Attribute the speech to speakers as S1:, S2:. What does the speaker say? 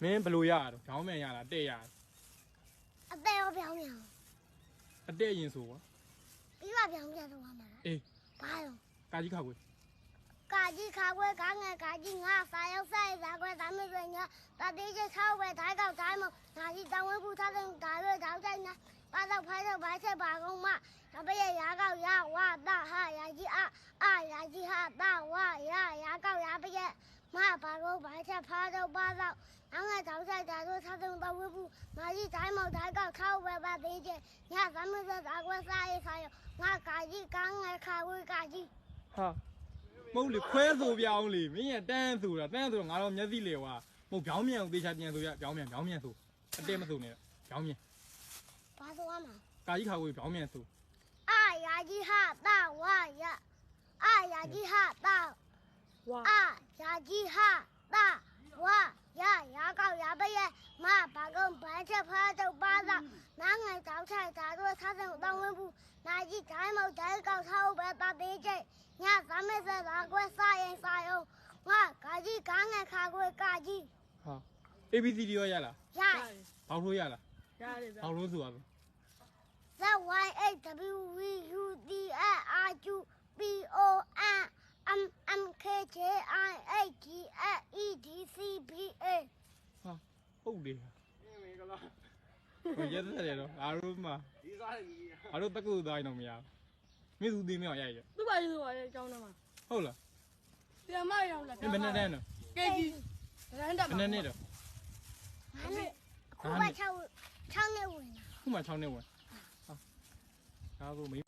S1: မင်းဘလို့ရတော့ခေါင်းမြန်ရလားတဲ့ရ
S2: အသေးရောပြောင်းပြန်
S1: အတဲ့ရင်ဆိုကွာ
S2: ပြီးပါပြောင်းပြန်တော့မှာ
S1: အေး
S2: ဘာလို့
S1: ကာကြီးခါကွေ
S2: ကာကြီးခါခွဲကားငယ်ကာကြီးငါစာရောက်ဆိုင်စားခွဲဒါမျိုးတွေညာတတိကျချောက်ပဲဓာတ်ကောက်ဓာတ်မနာကြီးတောင်းဝဲပူထားတဲ့ဓာတ်ရွေးဓာတ်တိုင်းညာပါတော့ဖိုင်းတော့ဘာချက်ပါကုန်မတပည့်ရာကောက်ရဝတာဟာရာကြီးအာရာကြီးဟာတာဝရာကောက်ရပည့်မပါတော့ဘာချက်ဖားတော့ပါတော့အောင်ငါတောက်ဆိုင်ဓာတ်တို့ထားတဲ့တော့ဝဲပူနာကြီးဓာတ်မောက်ဓာတ်ကောက်ခေါက်ပဲပါသေးချေညာဒါမျိုးတွေဓာတ်ခွဲစားရေးဆိုင်ငါကာကြီးကားငယ်ခါခွဲကာကြီး
S1: ဟာမဟုတ်လေခွဲဆိုပြောင်းလေမင်းရတန်းဆိုတာတန်းဆိုတော့ငါတော့မျက်စိလေကွာမဟုတ်ပြောင်းမြန်ကိုသေချာပြန်ဆိုရပြောင်းမြန်ဆိုအတဲမဆိုနဲ့ပြောင်းမြန်
S2: ဘာဆိုရမှာ
S1: ကာကြီးခါကွေပြောင်းမြန်ဆို
S2: အာရာကြီးဟာတာဝရအာရာကြီးဟာတာဝအာရာကြီးဟာတာဝရာကောက်ရပရဲ့မဘာကုန်ဘာချက်ဖားတော့ပါတော့နားငယ်တောက်ထိုက်ဓာတ်တို့ထားတဲ့တောင်းဝဲဘူးနာကြီးဓာတ်မောက်ဓာတ်ကောက်ထားပဲတာသေးချေညသာမဲစသာကွဲစားရင်စားရုံငါကာကြီးကားငယ်ခါကွဲကာကြီး
S1: ဟာ ABCD ရောရလား
S2: ရ
S1: ဘောက်လို့ရလား
S3: ရတယ်ဗျ
S1: ဘောက်လို့ဆိုရမယ်
S2: ZYHWUDRRQPONMMKJIEDCBA
S1: ဟာဟုတ်တယ်မင်းကလားရက်တယ်တော့အားလုံးမှာဒီစားတယ်ကြီးအားလုံးတက္ကသိုလ်သားရင်တော့မရဘူးမင်းသူသေးမအောင်ရိုက်ရ
S3: သူ့ဘာလို့ဆိုရလဲအကြောင်းတော့မှာ
S1: ဟုတ်လား
S3: ပြန်မရောက်လာ
S1: မင်းဘယ်နဲ့တန်းတော့
S3: KG ရန်တာ
S1: ဘယ်နဲ့တော့
S2: ခုမှ6နှစ်ဝင်
S1: ခုမှ6နှစ်ဝင်ဟာဒါဆိုမိ